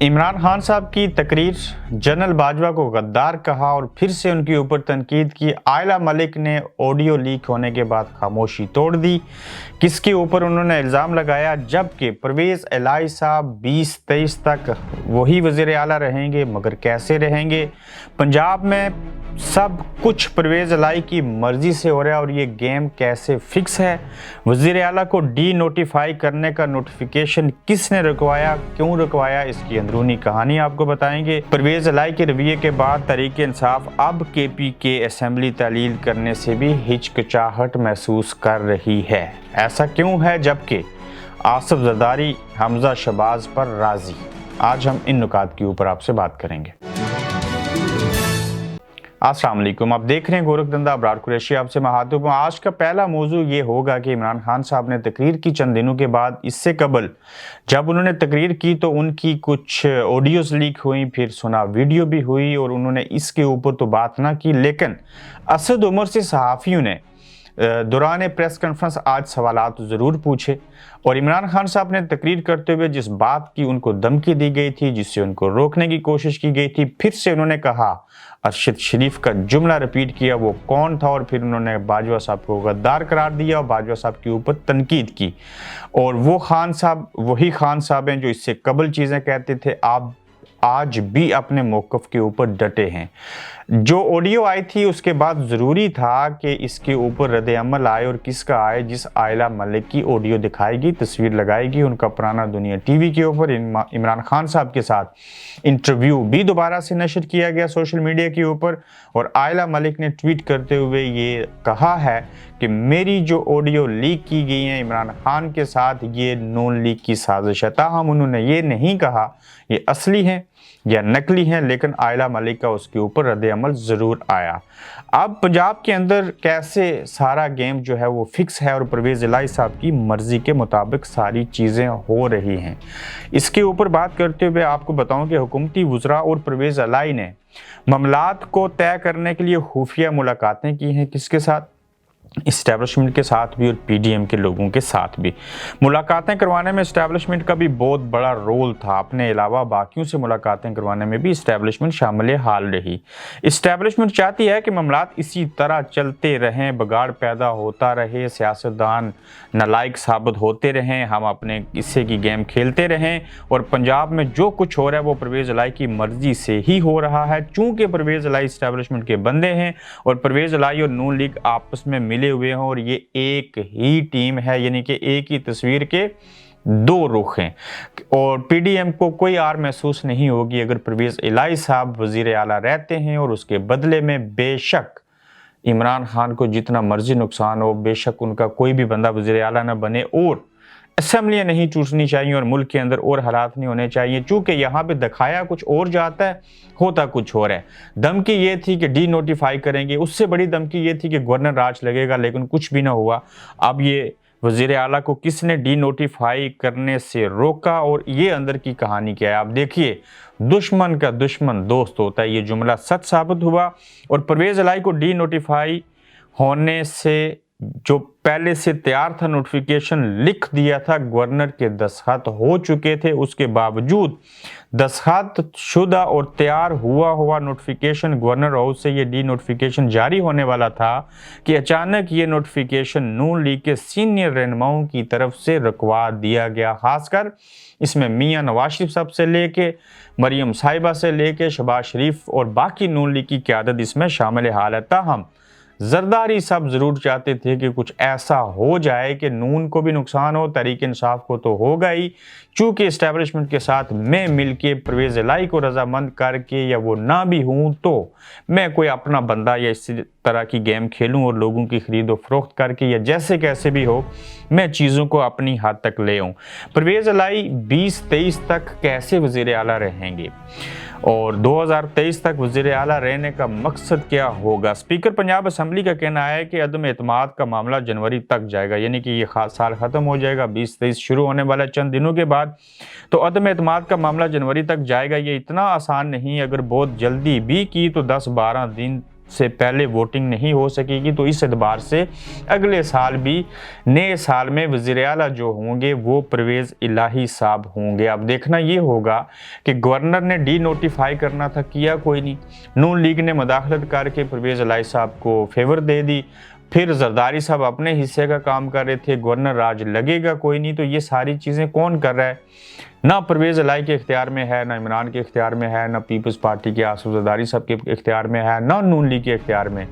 इमरान खान साहब की तकरीर, जनरल बाजवा को गद्दार कहा और फिर से उनके ऊपर तनकीद की। आयला मलिक ने ऑडियो लीक होने के बाद खामोशी तोड़ दी। किसके ऊपर उन्होंने इल्ज़ाम लगाया? जबकि परवेज़ इलाही साहब 2023 तक वही वज़ीर आला रहेंगे, मगर कैसे रहेंगे? पंजाब में सब कुछ परवेज़ इलाही की मर्जी से हो रहा है और ये गेम कैसे फिक्स है? वज़ीर आला को डी नोटिफाई करने का नोटिफिकेशन किसने रुकवाया, क्यों रुकवाया? इसकी अंदरूनी कहानी आपको बताएंगे। परवेज़ इलाही के रवैये के बाद तहरीक इंसाफ अब केपी के असेंबली तहलील करने से भी हिचकिचाहट महसूस कर रही है। ऐसा क्यों है जबकि आसिफ जरदारी हमजा शहबाज पर राजी? आज हम इन नुकात के ऊपर आपसे बात करेंगे। अस्सलाम वालेकुम, आप देख रहे हैं गोरखधंधा, अबरार कुरैशी आपसे महातुब। आज का पहला मौजू ये होगा कि इमरान खान साहब ने तकरीर की चंद दिनों के बाद। इससे कबल जब उन्होंने तकरीर की तो उनकी कुछ ऑडियोज़ लीक हुई, फिर सुना वीडियो भी हुई और उन्होंने इसके ऊपर तो बात ना की। लेकिन असद उमर से सहाफ़ियों ने दौरान प्रेस कॉन्फ्रेंस आज सवालात ज़रूर पूछे और इमरान खान साहब ने तकरीर करते हुए जिस बात की उनको धमकी दी गई थी, जिससे उनको रोकने की कोशिश की गई थी, फिर से उन्होंने कहा, अरशद शरीफ का जुमला रिपीट किया, वो कौन था, और फिर उन्होंने बाजवा साहब को गद्दार करार दिया और बाजवा साहब के ऊपर तनकीद की। और वो खान साहब वही खान साहब हैं जो इससे कबल चीज़ें कहते थे, आप आज भी अपने मौक़िफ़ के ऊपर डटे हैं। जो ऑडियो आई थी उसके बाद ज़रूरी था कि इसके ऊपर रद्द-ए-अमल आए, और किसका आए? जिस आयला मलिक की ऑडियो दिखाएगी, तस्वीर लगाएगी, उनका पुराना दुनिया टीवी के ऊपर इमरान खान साहब के साथ इंटरव्यू भी दोबारा से नशर किया गया सोशल मीडिया के ऊपर। और आयला मलिक ने ट्वीट करते हुए ये कहा है कि मेरी जो ऑडियो लीक की गई है इमरान खान के साथ, ये नून लीग की साजिश है। ताहम उन्होंने ये नहीं कहा ये असली हैं या नकली हैं, लेकिन आयला मलिक का उसके ऊपर रद्द-ए-अमल ज़रूर आया। अब पंजाब के अंदर कैसे सारा गेम जो है वो फिक्स है और परवेज़ इलाही साहब की मर्ज़ी के मुताबिक सारी चीज़ें हो रही हैं। इसके ऊपर बात करते हुए आपको बताऊं कि हुकूमती वज़रा और परवेज़ इलाही ने मामलात को तय करने के लिए खुफिया मुलाकातें की हैं। किसके साथ? इस्टेब्लिशमेंट के साथ भी और पीडीएम के लोगों के साथ भी। मुलाकातें करवाने में इस्टेब्लिशमेंट का भी बहुत बड़ा रोल था। अपने अलावा बाकियों से मुलाकातें करवाने में भी इस्टेब्लिशमेंट शामिल हाल रही। इस्टेब्लिशमेंट चाहती है कि मामलात इसी तरह चलते रहें, बगाड़ पैदा होता रहे, सियासतदान नालायक साबित होते रहें, हम अपने हिस्से की गेम खेलते रहें और पंजाब में जो कुछ हो रहा है वो परवेज़ इलाही की मर्जी से ही हो रहा है। चूँकि परवेज़ इलाही इस्टेब्लिशमेंट के बंदे हैं और परवेज़ इलाही और नून लीग आपस में मिले हुए हैं और ये एक ही टीम है, यानी कि एक ही तस्वीर के दो रुख हैं। और पीडीएम को कोई आर महसूस नहीं होगी अगर परवेज़ इलाही साहब वज़ीर आला रहते हैं और उसके बदले में बेशक इमरान खान को जितना मर्जी नुकसान हो, बेशक उनका कोई भी बंदा वज़ीर आला ना बने और असेंबलियाँ नहीं टूटनी चाहिए और मुल्क के अंदर और हालात नहीं होने चाहिए। चूँकि यहाँ पे दिखाया कुछ और जाता है, होता कुछ और है। धमकी ये थी कि डी नोटिफाई करेंगे, उससे बड़ी धमकी ये थी कि गवर्नर राज लगेगा, लेकिन कुछ भी ना हुआ। अब ये वज़ीर आला को किसने डी नोटिफाई करने से रोका और ये अंदर की कहानी क्या है आप देखिए। दुश्मन का दुश्मन दोस्त होता है, ये जुमला सच साबित हुआ। और परवेज़ इलाही को डी नोटिफाई होने से जो पहले से तैयार था, नोटिफिकेशन लिख दिया था, गवर्नर के दस्तखत हो चुके थे, उसके बावजूद दस्तखत शुदा और तैयार हुआ नोटिफिकेशन गवर्नर हाउस से ये डी नोटिफिकेशन जारी होने वाला था कि अचानक ये नोटिफिकेशन नून लीग के सीनियर रहनुमाओं की तरफ से रुकवा दिया गया। खासकर इसमें मियां नवाज शरीफ साहब से लेके मरियम साहिबा से लेके शहबाज शरीफ और बाकी नून लीग की क़यादत इसमें शामिल हाल है। ताहम जरदारी साहब ज़रूर चाहते थे कि कुछ ऐसा हो जाए कि नून को भी नुकसान हो, तहरीक इंसाफ को तो होगा ही। चूँकि इस्टेब्लिशमेंट के साथ मैं मिलके परवेज़ इलाही को रजामंद करके या वो ना भी हूँ तो मैं कोई अपना बंदा या इसी तरह की गेम खेलूँ और लोगों की खरीद व फरोख्त करके या जैसे कैसे भी हो मैं चीज़ों को अपनी हद तक ले आऊँ। परवेज़ इलाही 2023 तक कैसे वज़ीर आला रहेंगे और 2023 तक वज़ीर आला रहने का मकसद क्या होगा? स्पीकर पंजाब असम्बली का कहना है कि अदम एतमाद का मामला जनवरी तक जाएगा, यानी कि ये साल ख़त्म हो जाएगा, 2023 शुरू होने वाला चंद दिनों के बाद, तो अदम एतमाद का मामला जनवरी तक जाएगा। ये इतना आसान नहीं, अगर बहुत जल्दी भी की तो 10-12 दिन سے پہلے ووٹنگ نہیں ہو سکے گی، تو اس اعتبار سے اگلے سال بھی نئے سال میں وزیر اعلیٰ جو ہوں گے وہ پرویز الہی صاحب ہوں گے۔ اب دیکھنا یہ ہوگا کہ گورنر نے ڈی نوٹیفائی کرنا تھا، کیا کوئی نہیں، نون لیگ نے مداخلت کر کے پرویز الہی صاحب کو فیور دے دی، پھر زرداری صاحب اپنے حصے کا کام کر رہے تھے، گورنر راج لگے گا کوئی نہیں، تو یہ ساری چیزیں کون کر رہا ہے؟ نہ پرویز الہی کے اختیار میں ہے، نہ عمران کے اختیار میں ہے، نہ پیپلز پارٹی کے آصف زرداری صاحب کے اختیار میں ہے، نہ نون لیگ کے اختیار میں،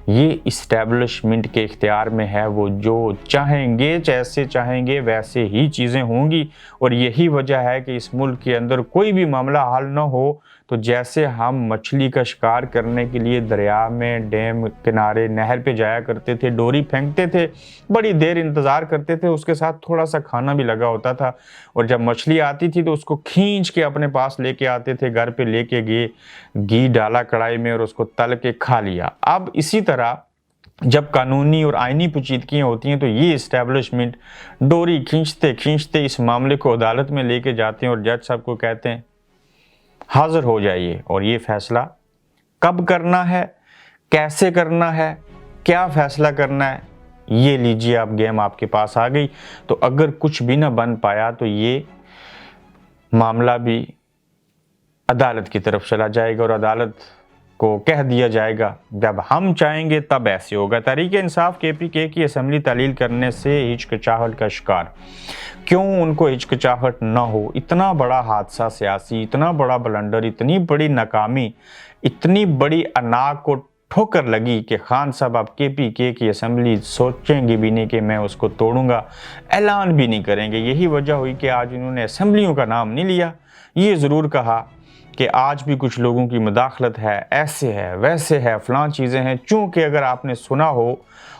یہ اسٹیبلشمنٹ کے اختیار میں ہے۔ وہ جو چاہیں گے، جیسے چاہیں گے ویسے ہی چیزیں ہوں گی، اور یہی وجہ ہے کہ اس ملک کے اندر کوئی بھی معاملہ حل نہ ہو تو جیسے ہم مچھلی کا شکار کرنے کے لیے دریا میں، ڈیم کنارے، نہر پہ جایا کرتے تھے، ڈوری پھینکتے تھے، بڑی دیر انتظار کرتے تھے، اس کے ساتھ تھوڑا سا کھانا بھی لگا ہوتا تھا، اور جب مچھلی آتی تھی تو اس کو کھینچ کے اپنے پاس لے کے آتے تھے، گھر پہ لے کے گئے، گھی ڈالا کڑھائی میں اور اس کو تل کے کھا لیا۔ اب اسی طرح جب قانونی اور آئینی پیچیدگیاں ہوتی ہیں تو یہ اسٹیبلشمنٹ ڈوری کھینچتے کھینچتے اس معاملے کو عدالت میں لے کے جاتے ہیں، اور جج صاحب کو کہتے ہیں حاضر ہو جائیے، اور یہ فیصلہ کب کرنا ہے، کیسے کرنا ہے، کیا فیصلہ کرنا ہے، یہ لیجیے آپ، گیم آپ کے پاس آ گئی۔ تو اگر کچھ بھی نہ بن پایا تو یہ معاملہ بھی عدالت کی طرف چلا جائے گا، اور عدالت کو کہہ دیا جائے گا جب ہم چاہیں گے تب ایسے ہوگا۔ تحریک انصاف KPK کی اسمبلی تعلیل کرنے سے ہچکچاہٹ کا شکار، کیوں ان کو ہچکچاہٹ نہ ہو؟ اتنا بڑا حادثہ سیاسی، اتنا بڑا بلنڈر، اتنی بڑی ناکامی، اتنی بڑی انا کو ٹھوکر لگی کہ خان صاحب اب KPK کی اسمبلی سوچیں گے بھی نہیں کہ میں اس کو توڑوں گا، اعلان بھی نہیں کریں گے۔ یہی وجہ ہوئی کہ آج انہوں نے اسمبلیوں کا نام نہیں لیا، یہ ضرور کہا کہ آج بھی کچھ لوگوں کی مداخلت ہے، ایسے ہے، ویسے ہے، فلاں چیزیں ہیں، چونکہ اگر آپ نے سنا ہو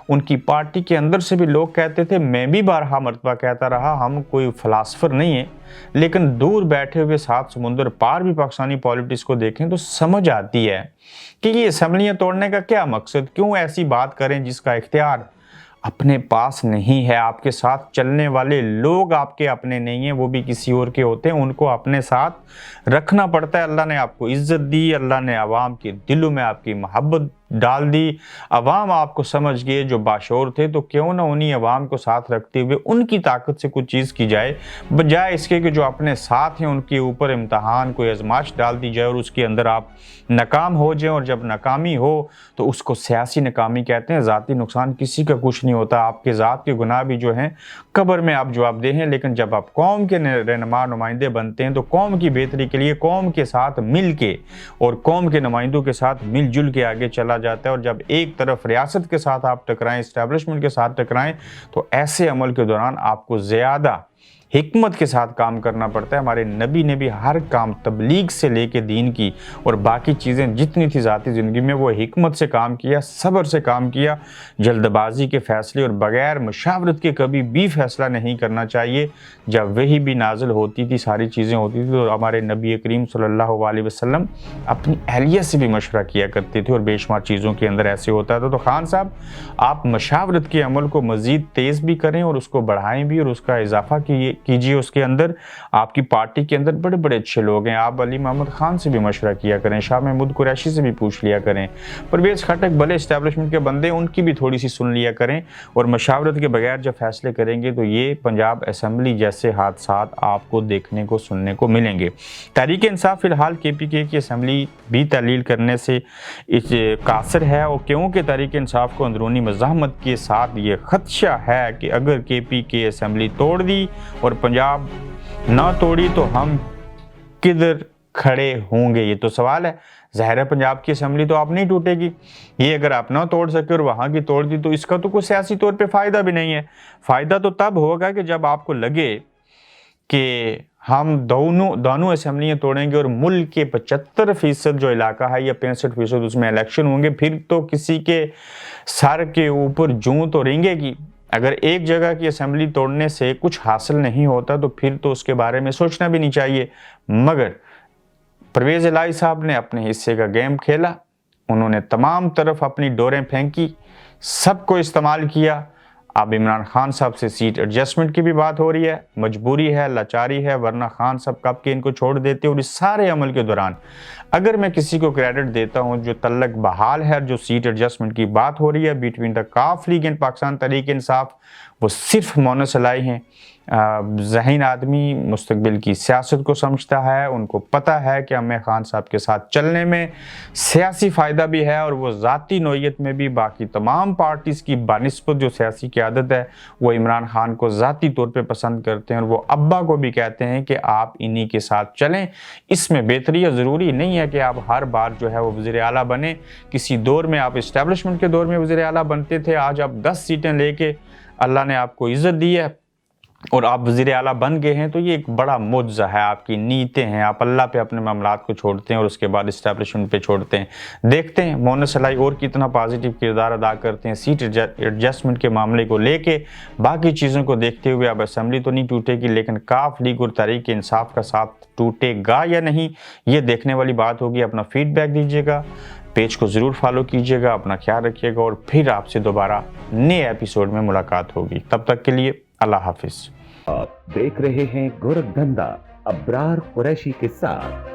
ان کی پارٹی کے اندر سے بھی لوگ کہتے تھے، میں بھی بارہا مرتبہ کہتا رہا، ہم کوئی فلاسفر نہیں ہیں، لیکن دور بیٹھے ہوئے سات سمندر پار بھی پاکستانی پالیٹکس کو دیکھیں تو سمجھ آتی ہے کہ یہ اسمبلیاں توڑنے کا کیا مقصد، کیوں ایسی بات کریں جس کا اختیار اپنے پاس نہیں ہے۔ آپ کے ساتھ چلنے والے لوگ آپ کے اپنے نہیں ہیں، وہ بھی کسی اور کے ہوتے ہیں، ان کو اپنے ساتھ رکھنا پڑتا ہے۔ اللہ نے آپ کو عزت دی، اللہ نے عوام کے دلوں میں آپ کی محبت ڈال دی، عوام آپ کو سمجھ گئے جو باشعور تھے، تو کیوں نہ انہی عوام کو ساتھ رکھتے ہوئے ان کی طاقت سے کچھ چیز کی جائے، بجائے اس کے کہ جو اپنے ساتھ ہیں ان کے اوپر امتحان کوئی آزمائش ڈال دی جائے اور اس کے اندر آپ ناکام ہو جائیں، اور جب ناکامی ہو تو اس کو سیاسی ناکامی کہتے ہیں۔ ذاتی نقصان کسی کا کچھ نہیں ہوتا، آپ کے ذات کے گناہ بھی جو ہیں قبر میں آپ جواب دہ ہیں، لیکن جب آپ قوم کے رہنما نمائندے بنتے ہیں تو قوم کی بہتری کے لیے قوم کے ساتھ مل کے اور قوم کے نمائندوں کے ساتھ مل جل کے آگے چلا جاتا ہے، اور جب ایک طرف ریاست کے ساتھ آپ ٹکرائیں، اسٹیبلشمنٹ کے ساتھ ٹکرائیں، تو ایسے عمل کے دوران آپ کو زیادہ حکمت کے ساتھ کام کرنا پڑتا ہے۔ ہمارے نبی نے بھی ہر کام تبلیغ سے لے کے دین کی اور باقی چیزیں جتنی تھی ذاتی زندگی میں، وہ حکمت سے کام کیا، صبر سے کام کیا، جلد بازی کے فیصلے اور بغیر مشاورت کے کبھی بھی فیصلہ نہیں کرنا چاہیے۔ جب وحی بھی نازل ہوتی تھی، ساری چیزیں ہوتی تھی، تو ہمارے نبی کریم صلی اللہ علیہ وسلم اپنی اہلیہ سے بھی مشورہ کیا کرتے تھے، اور بے شمار چیزوں کے اندر ایسے ہوتا تھا۔ تو خان صاحب آپ مشاورت کے عمل کو مزید تیز بھی کریں اور اس کو بڑھائیں بھی، اور اس کا اضافہ کیجیے اس کے اندر۔ آپ کی پارٹی کے اندر بڑے بڑے اچھے لوگ ہیں، آپ علی محمد خان سے بھی مشورہ کیا کریں، شاہ محمود قریشی سے بھی پوچھ لیا کریں، پرویز خٹک بھلے اسٹیبلشمنٹ کے بندے، ان کی بھی تھوڑی سی سن لیا کریں، اور مشاورت کے بغیر جب فیصلے کریں گے تو یہ پنجاب اسمبلی جیسے حادثات آپ کو دیکھنے کو سننے کو ملیں گے۔ تحریک انصاف فی الحال KPK کی اسمبلی بھی تعلیل کرنے سے قاصر ہے، اور کیونکہ تحریک انصاف کو اندرونی مزاحمت کے ساتھ یہ خدشہ ہے کہ اگر KPK اسمبلی توڑ دی اور پنجاب نہ توڑی تو ہم کدھر کھڑے ہوں گے، یہ تو سوال ہے۔ ظاہر ہے پنجاب کی اسمبلی تو آپ نہیں ٹوٹے گی، یہ اگر آپ نہ توڑ سکے اور وہاں کی توڑ دی تو اس کا تو کوئی سیاسی طور پہ فائدہ بھی نہیں ہے۔ فائدہ تو تب ہوگا کہ جب آپ کو لگے کہ ہم دونوں اسمبلیاں توڑیں گے اور ملک کے 75% جو علاقہ ہے یا 65% اس میں الیکشن ہوں گے، پھر تو کسی کے سر کے اوپر جوں تو رینگے گی۔ اگر ایک جگہ کی اسمبلی توڑنے سے کچھ حاصل نہیں ہوتا تو پھر تو اس کے بارے میں سوچنا بھی نہیں چاہیے، مگر پرویز الہی صاحب نے اپنے حصے کا گیم کھیلا، انہوں نے تمام طرف اپنی ڈوریں پھینکی، سب کو استعمال کیا، अब इमरान खान साहब से सीट एडजस्टमेंट की भी बात हो रही है, मजबूरी है, लाचारी है, वरना खान साहब कब के इनको छोड़ देते। और इस सारे अमल के दौरान अगर मैं किसी को क्रेडिट देता हूं जो तल्लक बहाल है, जो सीट एडजस्टमेंट की बात हो रही है between the Qaf league and Pakistan Tehreek Insaf, वो सिर्फ मोनस अलाई हैं। ज़हीन आदमी मुस्तकबिल की सियासत को समझता है, उनको पता है कि हमें खान साहब के साथ चलने में सियासी फ़ायदा भी है, और वो ज़ाती नोयत में भी बाकी तमाम पार्टीज़ की बानिस्बत जो सियासी क़यादत है वो इमरान खान को ज़ाती तौर पे पसंद करते हैं, और वो अब्बा को भी कहते हैं कि आप इन्हीं के साथ चलें। इसमें बेहतरी ज़रूरी नहीं है कि आप हर बार जो है वो वज़ीर आला बने। किसी दौर में आप इस्टेब्लिशमेंट के दौर में वज़ीर आला बनते थे, आज आप 10 सीटें लेके अल्लाह ने आपको इज़्ज़त दी है और आप वज़ीर आला बन गए हैं, तो ये एक बड़ा मुआवज़ा है, आपकी नीयतें हैं। आप अल्लाह पे अपने मामलात को छोड़ते हैं और उसके बाद इस्टेब्लिशमेंट पे छोड़ते हैं। देखते हैं मोनस अलाई और कितना पॉजिटिव किरदार अदा करते हैं सीट एडजस्टमेंट के मामले को लेके। बाकी चीज़ों को देखते हुए अब असेंबली तो नहीं टूटेगी, लेकिन काफ लीग और तहरीक इंसाफ का साथ टूटेगा या नहीं, ये देखने वाली बात होगी। अपना फीडबैक दीजिएगा, पेज को ज़रूर फॉलो कीजिएगा, अपना ख्याल रखिएगा, और फिर आपसे दोबारा नए एपिसोड में मुलाकात होगी। तब तक के लिए अल्लाह हाफिज़। आप देख रहे हैं गोरखधंधा अब्रार कुरैशी के साथ।